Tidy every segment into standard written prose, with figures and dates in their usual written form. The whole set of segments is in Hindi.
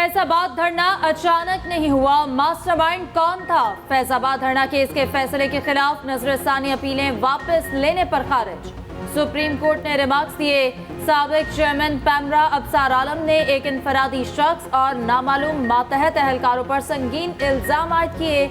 फैजाबाद धरना अचानक नहीं हुआ, मास्टरमाइंड कौन था? फैजाबाद धरना केस के फैसले के खिलाफ नजरसानी अपीलें वापस लेने पर खारिज। सुप्रीम कोर्ट ने रिमार्क्स दिए। साबिक चेयरमैन पैमरा अबसार आलम ने एक इनफरादी शख्स और नामालूम मातहत एहलकारों पर संगीन इल्जाम आयद किए।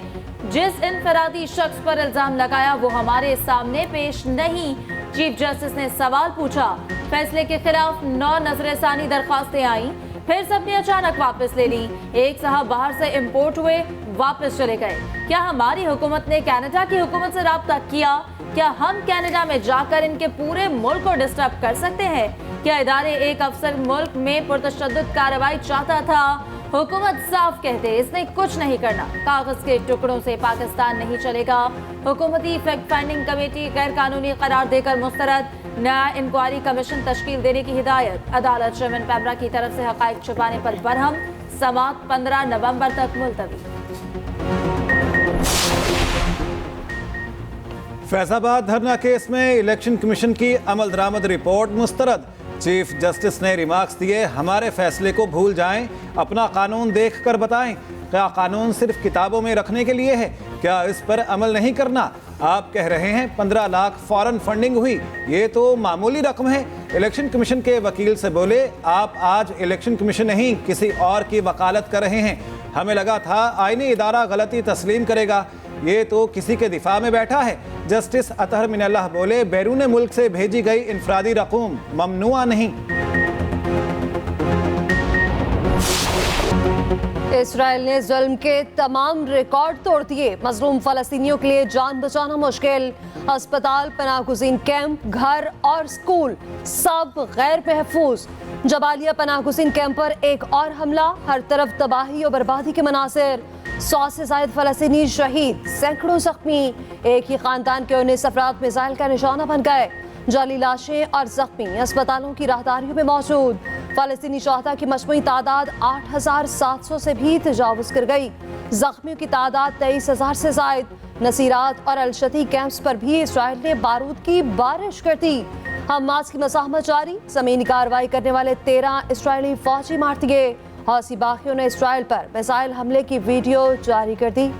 जिस इनफरादी शख्स पर इल्जाम लगाया वो हमारे सामने पेश नहीं। चीफ जस्टिस ने सवाल पूछा। फैसले के खिलाफ 9 नजरसानी दरखास्तें आई, फिर सबने अचानक वापस ले ली। एक साहब बाहर से इंपोर्ट हुए, वापस चले गए। क्या हमारी हुकूमत ने कनाडा की हुकूमत से राब्ता किया? क्या हम कनाडा में जाकर इनके पूरे मुल्क को डिस्टर्ब कर सकते हैं? क्या इदारे एक अफसर मुल्क में पुरतशद्दुद कार्रवाई चाहता था? हुकूमत साफ कहते इसने कुछ नहीं करना। कागज के टुकड़ों से पाकिस्तान नहीं चलेगा। हुकूमती फैक्ट फाइंडिंग कमेटी गैर कानूनी करार देकर मुस्तरद। नया इंक्वायरी कमीशन तश्कील देने की हिदायत। अदालत चेयरमैन पैमरा की तरफ से हकाइक छुपाने पर बरहम। समाअत 15 नवंबर तक मुलतवी। फैजाबाद धरना केस में इलेक्शन कमीशन की अमल दरामद रिपोर्ट मुस्तरद। चीफ जस्टिस ने रिमार्क्स दिए। हमारे फैसले को भूल जाएं, अपना कानून देखकर बताएं। क्या कानून सिर्फ किताबों में रखने के लिए है? क्या इस पर अमल नहीं करना? आप कह रहे हैं 15 लाख फॉरेन फंडिंग हुई, ये तो मामूली रकम है। इलेक्शन कमीशन के वकील से बोले, आप आज इलेक्शन कमीशन नहीं किसी और की वकालत कर रहे हैं। हमें लगा था आईनी इदारा गलती तस्लीम करेगा, ये तो किसी के दिफा में बैठा है। जस्टिस अतहर मिनल्लाह बोले, बैरून मुल्क से भेजी गई इनफरादी रकूम ममनुआ नहीं। इसराइल ने जुल्म के तमाम रिकॉर्ड तोड़ दिए। मजलूम फलस्तीनियों के लिए जान बचाना मुश्किल। अस्पताल, पनाहगुज़ीन कैंप, घर और स्कूल सब गैर महफूज। जबालिया पनाहगुज़ीन कैंप पर एक और हमला, हर तरफ तबाही और बर्बादी के मनासिर। 100 से ज़ायद फलस्तीनी शहीद, सैकड़ों जख्मी। एक ही खानदान के 19 अफराद मिसाइल का निशाना बन गए। जाली लाशें और जख्मी अस्पतालों की राहदारियों में मौजूद। फलस्तीनी शहदा की मजमूई तादाद 8700 से भी तजावुज कर गई। जख्मियों की तादाद 23,000 से जायद। नसीरात और अलशती कैंप्स पर भी इसराइल ने बारूद की बारिश कर दी। हमास की मज़ाहमत जारी। ज़मीनी कार्रवाई करने वाले 13 इसराइली फौजी मार दिए। हौसी बागियों ने इसराइल पर मिसाइल हमले की वीडियो जारी कर दी।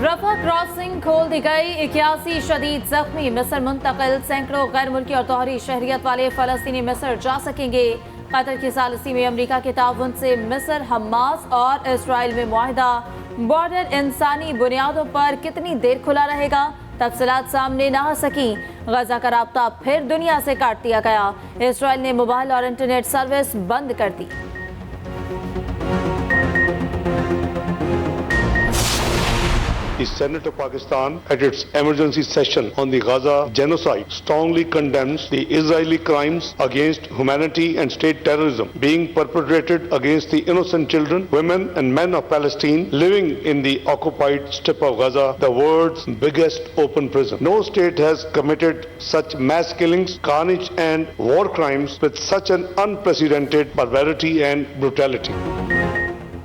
रफा क्रॉसिंग खोल दी गई, 81 शदीद जख्मी। मिस्र मुंतकिल। सैकड़ों गैर मुल्की और तोहरी शहरियत वाले फलस्तीनी मिस्र जा सकेंगे। कतर की सालिसी में अमरीका के ताउन से मिस्र, हमास और इसराइल में मुआहिदा। बॉर्डर इंसानी बुनियादों पर कितनी देर खुला रहेगा? तफसीलात सामने ना आ सकी। गजा का राब्ता फिर दुनिया से काट दिया गया। इसराइल ने मोबाइल और इंटरनेट सर्विस बंद कर दी। The Senate of Pakistan, at its emergency session on the Gaza genocide, strongly condemns the Israeli crimes against humanity and state terrorism being perpetrated against the innocent children, women and men of Palestine living in the occupied strip of Gaza, the world's biggest open prison. No state has committed such mass killings, carnage and war crimes with such an unprecedented barbarity and brutality.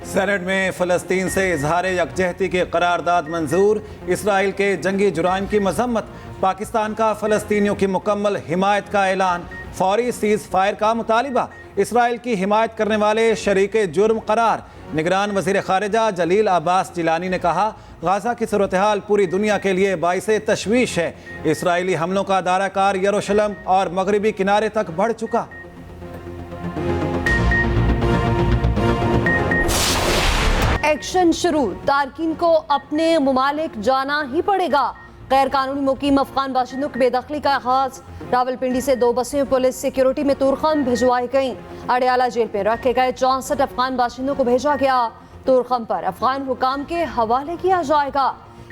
Senate में फ़लस्तीन से इजहार यकजहती की करारदाद मंजूर। इसराइल के जंगी जुराइम की मजम्मत। पाकिस्तान का फ़लस्तीनियों की मुकम्मल हिमायत का ऐलान। फौरी सीज़ फायर का मुतालिबा। इसराइल की हिमायत करने वाले शरीके जुर्म करार। निगरान वज़ीर ख़ारिजा जलील अब्बास जिलानी ने कहा, गाज़ा की सूरत हाल पूरी दुनिया के लिए बाइसे तशवीश है। इसराइली हमलों का दायराकार यरूशलेम और मगरबी किनारे तक बढ़ चुका। एक्शन शुरू। तारकीन को अपने मुमालिक जाना ही पड़ेगा। गैर कानूनी मुकीम अफगान बाशिंदों की बेदखली का आगाज। रावलपिंडी से 2 बसें पुलिस सिक्योरिटी में तुरखम भिजवाई गईं। अडयाला जेल में रखे गए 64 अफगान बाशिंदों को भेजा गया। तुरखम पर अफगान हुकाम के हवाले किया जाएगा।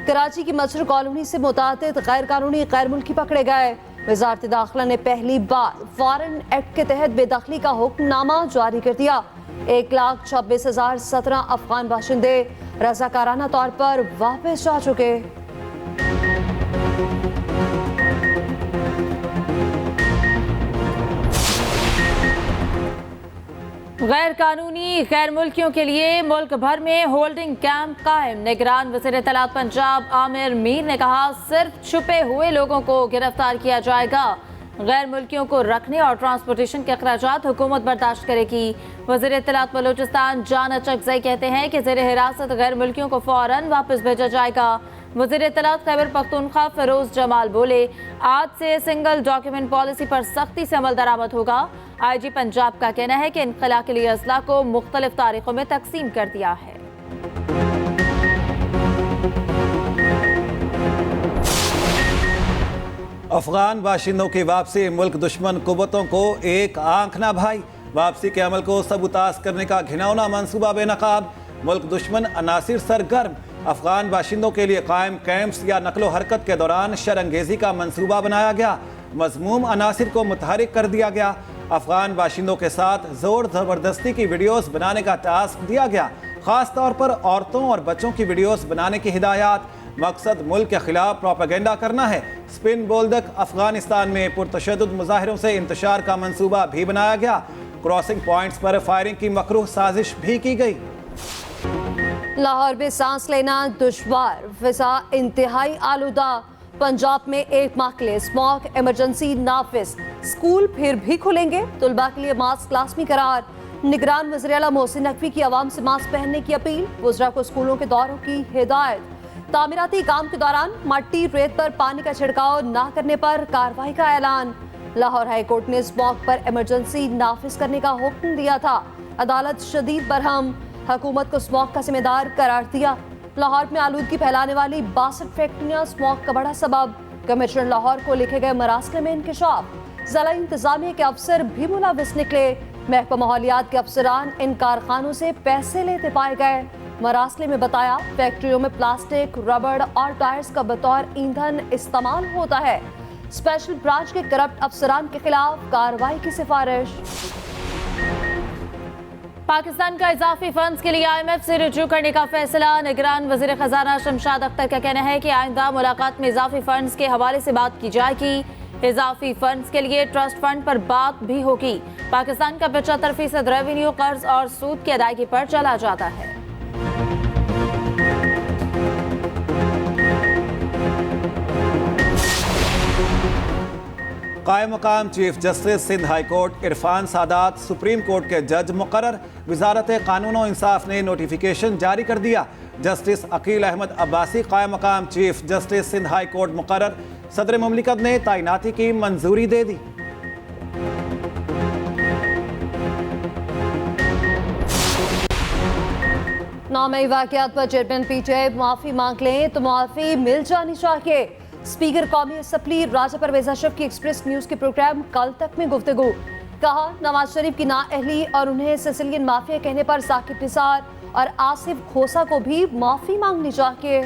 कराची की मछर कॉलोनी से मुतादिद गैर कानूनी गैर मुल्की पकड़े गए। वजारत दाखिला ने पहली बार फॉरेन एक्ट के तहत बेदखली का हुक्मनामा जारी कर दिया। 1,26,017 अफगान बाशिंदे रजाकाराना तौर पर वापस जा चुके। गैर कानूनी गैर मुल्कियों के लिए मुल्क भर में होल्डिंग कैंप कायम। निगरान वज़ीर इत्तलात पंजाब आमिर मीर ने कहा, सिर्फ छुपे हुए लोगों को गिरफ्तार किया जाएगा। गैर मुल्कियों को रखने और ट्रांसपोर्टेशन के अखराजात हुकूमत बर्दाश्त करेगी। वज़ीर इत्तलात बलूचिस्तान जान अचकज़ई कहते हैं कि ज़ेर हिरासत गैर मुल्कियों को फौरन वापस भेजा जाएगा। वज़ीर इत्तलात खैबर पख्तूनख्वा फिरोज जमाल बोले, आज से सिंगल डॉक्यूमेंट पॉलिसी पर सख्ती से अमल दरामद होगा। IG पंजाब का कहना है कि इनखला के लिए असला को मुख्तलिफ तारीखों में तकसीम कर दिया है। अफगान बाशिंदों की वापसी मुल्क दुश्मन कुव्वतों को एक आंख ना भाई। वापसी के अमल को सबूताज करने का घिनौना मंसूबा बेनकाब। मुल्क दुश्मन अनासिर सरगर्म। अफगान बाशिंदों के लिए कायम कैंप्स या नकलो हरकत के दौरान शरंगेजी का मंसूबा बनाया गया। मजमूम अनासिर को मुतहरिक कर दिया गया। अफगान बाशिंदों के साथ जोर ज़बरदस्ती की वीडियोस बनाने का टास्क दिया गया। ख़ास तौर पर औरतों और बच्चों की वीडियोस बनाने की हिदायत। मकसद मुल्क के खिलाफ प्रोपेगेंडा करना है। स्पिन बोल्दक अफगानिस्तान में पुरतशद्दुद मुजाहिरों से इंतशार का मंसूबा भी बनाया गया। क्रॉसिंग पॉइंट्स पर फायरिंग की मकरूह साजिश भी की गई। लाहौर में सांस लेना दुश्वार, फिजा इंतहाई आलूदा। पंजाब में 1 माह के लिए स्मॉग इमरजेंसी नाफिज। स्कूल फिर भी खुलेंगे, तुलबा के लिए मास्क लाजमी करार। निगरान वज़ीर आला मोहसिन नकवी की आवाम से मास्क पहनने की अपील। वज़रा को स्कूलों के दौरों की हिदायत। तामीराती काम के दौरान मट्टी रेत पर पानी का छिड़काव न करने पर कार्रवाई का ऐलान। लाहौर हाई कोर्ट ने स्मॉग पर इमरजेंसी नाफिज करने का हुक्म दिया था। अदालत शदीद बरहम, हुकूमत को स्मॉग का जिम्मेदार करार दिया। लाहौर में आलूदगी फैलाने वाली 62 फैक्ट्रियां स्मॉग का बड़ा सबब। कमिश्नर लाहौर को लिखे गए मरासले में इंकशाफ। ज़िला इंतजामिया के अफसर भी मुलविस निकले। महकमा माहौलियात के अफसरान इन कारखानों से पैसे लेते पाए गए। मरासले में बताया, फैक्ट्रियों में प्लास्टिक, रबड़ और टायर्स का बतौर ईंधन इस्तेमाल होता है। स्पेशल ब्रांच के करप्ट अफसरान के खिलाफ कार्रवाई की सिफारिश। पाकिस्तान का इजाफी फंड्स के लिए IMF से रुजू करने का फैसला। निगरान वज़ीर खजाना शमशाद अख्तर का कहना है कि आइंदा मुलाकात में इजाफी फंड्स के हवाले से बात की जाएगी। इजाफी फंड्स के लिए ट्रस्ट फंड पर बात भी होगी। पाकिस्तान का 75% रेवेन्यू कर्ज और सूद की अदायगी पर चला जाता है। कायम मकाम chief justice Sindh high court Irfan Sadat supreme court के जज मुकर्रर। वजारत कानून और इंसाफ ने नोटिफिकेशन जारी कर दिया। जस्टिस अकील अहमद अब्बासी कायम मकाम chief justice Sindh high court मुकर्रर। सदर मुमलिकत ने तैनाती की मंजूरी दे दी। 9 मई वाकयात पर चेयरमैन PTI माफी मांग लें तो माफी मिल जानी चाहिए। स्पीकर कौमी असम्बली राजा परवेज अशरफ की एक्सप्रेस न्यूज के प्रोग्राम कल तक में गुफ्तगू। कहा, नवाज शरीफ की नाअहली और उन्हें सिसिलियन माफिया कहने पर साकिब निसार और आसिफ खोसा को भी माफी मांगनी चाहिए।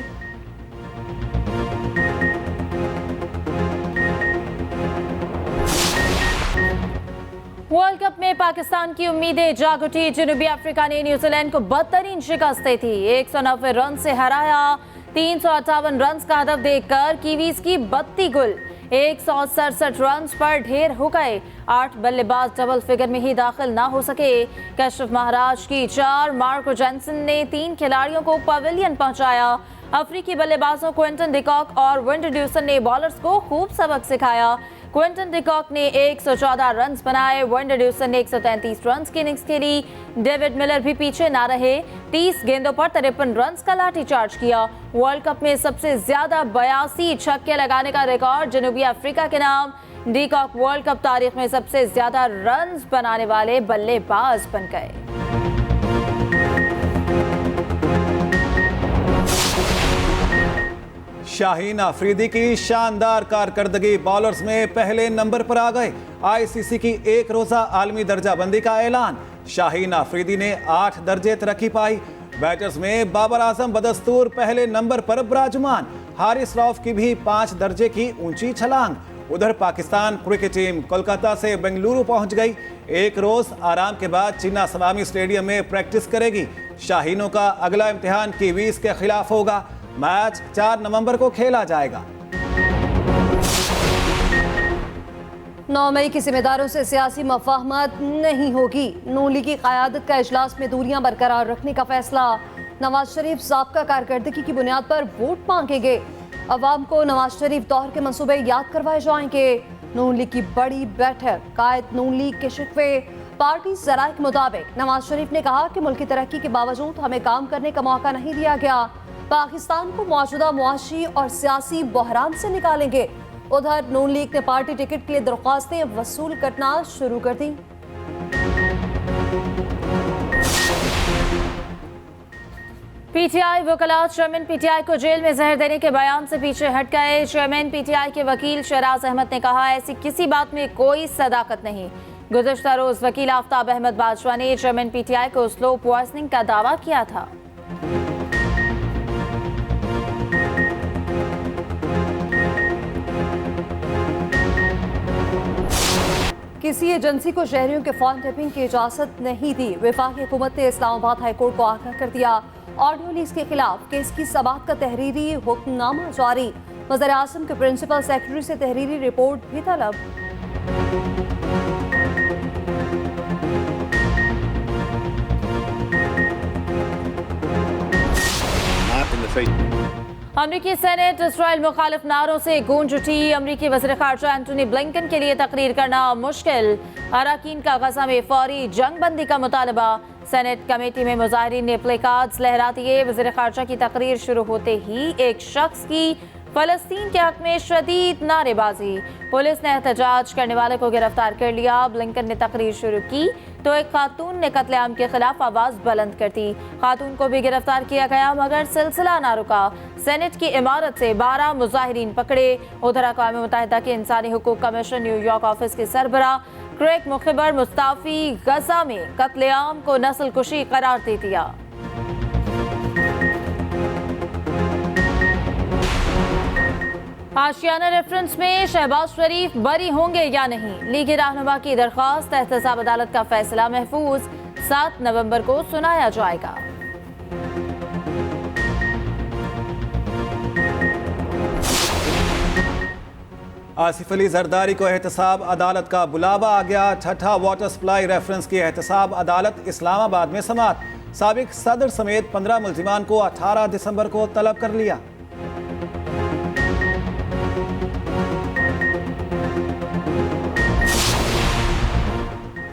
वर्ल्ड कप में पाकिस्तान की उम्मीदें जाग उठी। जनूबी अफ्रीका ने न्यूजीलैंड को बदतरीन शिकस्त दी थी। 190 रन से हराया। 358 रन का हदफ देकर कीवीज की 32 गुल। 167 रन पर ढेर हो गए। 8 बल्लेबाज डबल फिगर में ही दाखिल ना हो सके। कशिफ महाराज की 4, मार्को जेंसन ने 3 खिलाड़ियों को पवेलियन पहुंचाया। अफ्रीकी बल्लेबाजों क्विंटन डिकॉक और विंडरड्यूसन ने बॉलर्स को खूब सबक सिखाया। क्विंटन डिकॉक ने 114 रन बनाए। विंडरड्यूसन ने 133 रन की इनिंग्स खेली। डेविड मिलर भी पीछे ना रहे। 30 गेंदों पर 53 रन का लाठीचार्ज किया। वर्ल्ड कप में सबसे ज्यादा 82 छक्के लगाने का रिकॉर्ड जनूबी अफ्रीका के नाम। डिकॉक वर्ल्ड कप तारीख में सबसे ज्यादा रन बनाने वाले बल्लेबाज बन गए। शाहीन अफरीदी की शानदार कारकर्दगी। बॉलर्स में पहले नंबर पर आ गए। ICC की एक रोजा आलमी दर्जाबंदी का ऐलान। शाहीन अफरीदी ने 8 दर्जे तरक्की पाई। बैटर्स में बाबर आजम बदस्तूर पहले नंबर पर विराजमान। हारिस रऊफ की भी 5 दर्जे की ऊंची छलांग। उधर पाकिस्तान क्रिकेट टीम कोलकाता से बेंगलुरु पहुंच गई। एक रोज आराम के बाद चिन्ना स्वामी स्टेडियम में प्रैक्टिस करेगी। शाहीनों का अगला इम्तिहान कीवीज के खिलाफ होगा। मैच 4 नवंबर को खेला जाएगा। 9 मई की जिम्मेदारों से सियासी मफाहमत नहीं होगी। नून लीग की क़यादत का इजलास में दूरियां बरकरार रखने का फैसला। नवाज शरीफ ज़ाब्ता कारकर्दगी की बुनियाद पर वोट मांगेंगे। अवाम को नवाज शरीफ दौर के मंसूबे याद करवाए जाएंगे। नून लीग की बड़ी बैठक। कायद नून लीग के शिकवे। पार्टी ज़राए के मुताबिक नवाज शरीफ ने कहा कि मुल्क की तरक्की के बावजूद हमें काम करने का मौका नहीं दिया गया। पाकिस्तान को मौजूदा मुआशी और सियासी बहरान से निकालेंगे। उधर नून लीग ने पार्टी टिकट के लिए दरख्वास्तें वसूल करना शुरू कर दी। पीटीआई वकालत चेयरमैन पीटीआई को जेल में जहर देने के बयान से पीछे हट गए। चेयरमैन पीटीआई के वकील शहराज अहमद ने कहा, ऐसी किसी बात में कोई सदाकत नहीं। गुज़श्ता रोज वकील आफ्ताब अहमद बादशाह ने चेयरमैन पीटीआई को स्लो पॉइजनिंग का दावा किया था। किसी एजेंसी को शहरियों के फोन टैपिंग की इजाजत नहीं दी। वफाकी हुकूमत ने इस्लामाबाद हाई कोर्ट को आगाह कर दिया। ऑडियो लीक्स के खिलाफ केस की समाअत का तहरीरी हुक्मनामा जारी। वज़ीर आज़म के प्रिंसिपल सेक्रेटरी से तहरीरी रिपोर्ट भी तलब। अमरीकी सेनेट इसराइल मुखालिफ नारों से गूंज उठी। अमरीकी वज़ीर ख़ारजा एंटोनी ब्लिंकन के लिए तकरीर करना मुश्किल। अराकीन का गज़ा में फौरी जंगबंदी का मुतालबा। सेनेट कमेटी में मुजाहिरीन ने प्ले कार्ड्स लहरा दिए। वज़ीर ख़ारजा की तकरीर शुरू होते ही एक शख्स की फ़लस्तीन के हक में शदीद नारेबाजी। पुलिस ने एहतजाज करने वाले को गिरफ्तार कर लिया। ब्लिंकन ने तकरीर शुरू की तो एक खातून ने कत्लेआम के खिलाफ आवाज़ बुलंद कर दी। खातून को भी गिरफ्तार किया गया मगर सिलसिला ना रुका। सेनेट की इमारत से 12 मुजाहिरीन पकड़े। उधर अक़वाम मुत्तहिदा के इंसानी हुकूक कमीशन न्यूयॉर्क ऑफिस के सरबराह क्रेग मुखबिर मुस्ताफ़ी गजा में कत्लेआम को नस्ल कुशी करार दे दिया। आशियाना रेफरेंस में शहबाज शरीफ बरी होंगे या नहीं, लीगी रहनुमा की दरख्वास्त। एहतसाब अदालत का फैसला महफूज 7 नवंबर को सुनाया जाएगा। आसिफ अली जरदारी को एहतसाब अदालत का बुलावा आ गया। छठा वाटर सप्लाई रेफरेंस की एहतसाब अदालत इस्लामाबाद में समाअत। साबिक सदर समेत 15 मुल्जिमान को 18 दिसंबर को तलब कर लिया।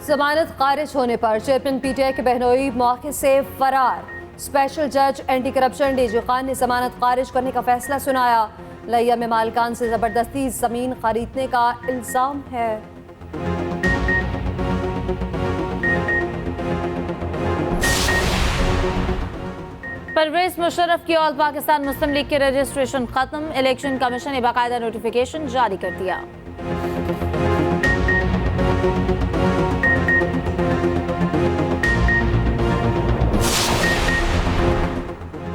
जमानत खारिज होने पर चेयरमैन पीटीआई के बहनोई मौके से फरार। स्पेशल जज एंटी करप्शन डीजी खान ने जमानत खारिज करने का फैसला सुनाया। लिया में मालिकान से जबरदस्ती जमीन खरीदने का इल्जाम है। परवेज मुशर्रफ की ऑल पाकिस्तान मुस्लिम लीग के रजिस्ट्रेशन खत्म। इलेक्शन कमीशन ने बाकायदा नोटिफिकेशन जारी कर दिया।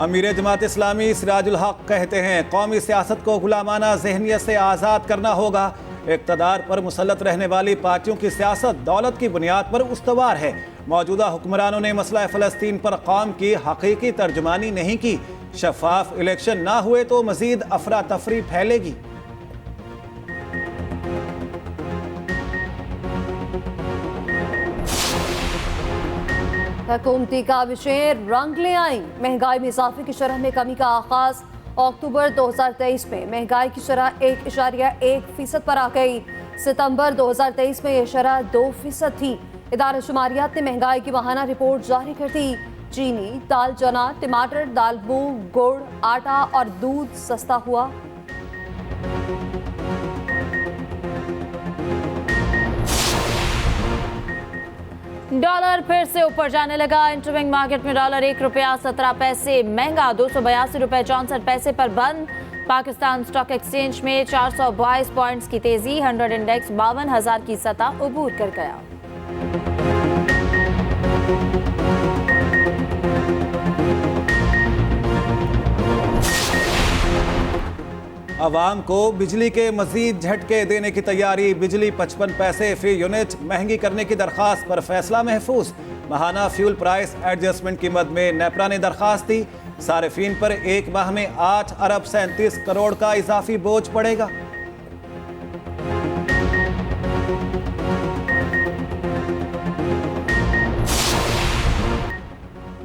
अमीर जमात इस्लामी सिराजुल हक कहते हैं, कौमी सियासत को गुलामाना जहनियत से आज़ाद करना होगा। इक़्तिदार पर मुसल्लत रहने वाली पार्टियों की सियासत दौलत की बुनियाद पर उस्तवार है। मौजूदा हुक्मरानों ने मसला फ़लस्तीन पर कौम की हकीकी तर्जुमानी नहीं की। शफाफ इलेक्शन ना हुए तो मज़ीद अफरा तफरी फैलेगी। हुकूमती काविशें रंग ले आई। महंगाई में इजाफे की शरह में कमी का आगाज। अक्टूबर 2023 में महंगाई की शरह 1.1% पर आ गई। सितंबर 2023 में यह शरह 2% थी। इदारा शुमारियात ने महंगाई की माहाना रिपोर्ट जारी कर दी। चीनी, दाल चना, टमाटर, दाल मूंग, गुड़, आटा और दूध सस्ता हुआ। डॉलर फिर से ऊपर जाने लगा। इंटरबैंक मार्केट में डॉलर 1 रुपया 17 पैसे महंगा 282 रुपये 64 पैसे पर बंद। पाकिस्तान स्टॉक एक्सचेंज में 422 पॉइंट्स की तेजी। 100 इंडेक्स 52,000 की सतह अबूर कर गया। अवाम को बिजली के मजीद झटके देने की तैयारी। बिजली 55 पैसे फी यूनिट महंगी करने की दरख्वास्त पर फैसला महफूज। माहाना फ्यूल प्राइस एडजस्टमेंट की मद में नेपरा ने दरख्वास्त दी। सारिफीन पर एक माह में 8 अरब 37 करोड़ का इजाफी बोझ पड़ेगा।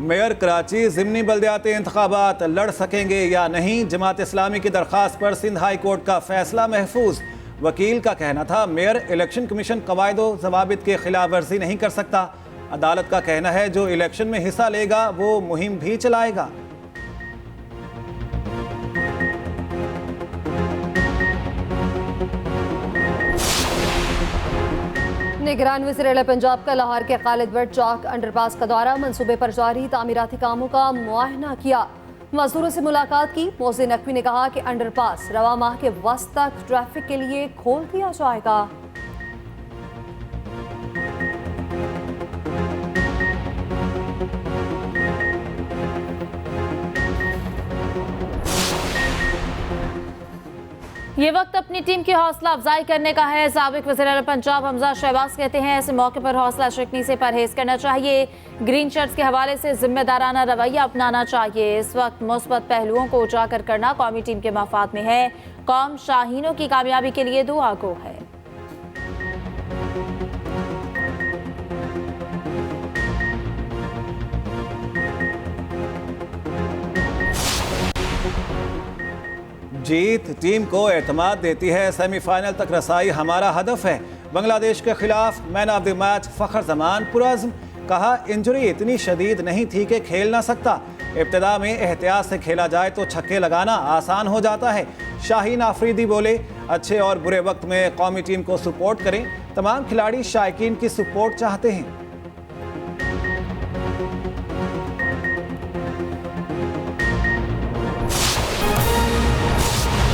मेयर कराची ज़िमनी बल्दियाती इंतखाबात लड़ सकेंगे या नहीं, जमात इस्लामी की दरख्वास्त पर सिंध हाई कोर्ट का फैसला महफूज। वकील का कहना था मेयर इलेक्शन कमीशन कवायदो ज़वाबित की खिलाफ वर्जी नहीं कर सकता। अदालत का कहना है जो इलेक्शन में हिस्सा लेगा वो मुहिम भी चलाएगा। निगरान वज़ीर पंजाब का लाहौर के खालिद बट चौक अंडरपास का दौरा, मंसूबे पर जारी तामीराती कामों का मुआयना किया, मजदूरों से मुलाकात की। मोहसिन नकवी ने कहा कि अंडरपास रवा माह के वस्त तक ट्रैफिक के लिए खोल दिया जाएगा। ये वक्त अपनी टीम की हौसला अफजाई करने का है। साबिक वज़ीर आला पंजाब हमजा शहबाज कहते हैं ऐसे मौके पर हौसला शिकनी से परहेज करना चाहिए, ग्रीन शर्ट्स के हवाले से जिम्मेदाराना रवैया अपनाना चाहिए। इस वक्त मुस्बत पहलुओं को उजागर करना कौमी टीम के मफाद में है। कौम शाहीनों की कामयाबी के लिए दुआ गो है। जीत टीम को एतमाद देती है, सेमीफाइनल तक रसाई हमारा हदफ है। बांग्लादेश के खिलाफ मैन ऑफ द मैच फखर जमान पुरअज़्म, कहा इंजरी इतनी शदीद नहीं थी कि खेल ना सकता। इब्तिदा में एहतियात से खेला जाए तो छक्के लगाना आसान हो जाता है। शाहीन आफरीदी बोले अच्छे और बुरे वक्त में कौमी टीम को सपोर्ट करें, तमाम खिलाड़ी शायकीन की सपोर्ट चाहते हैं।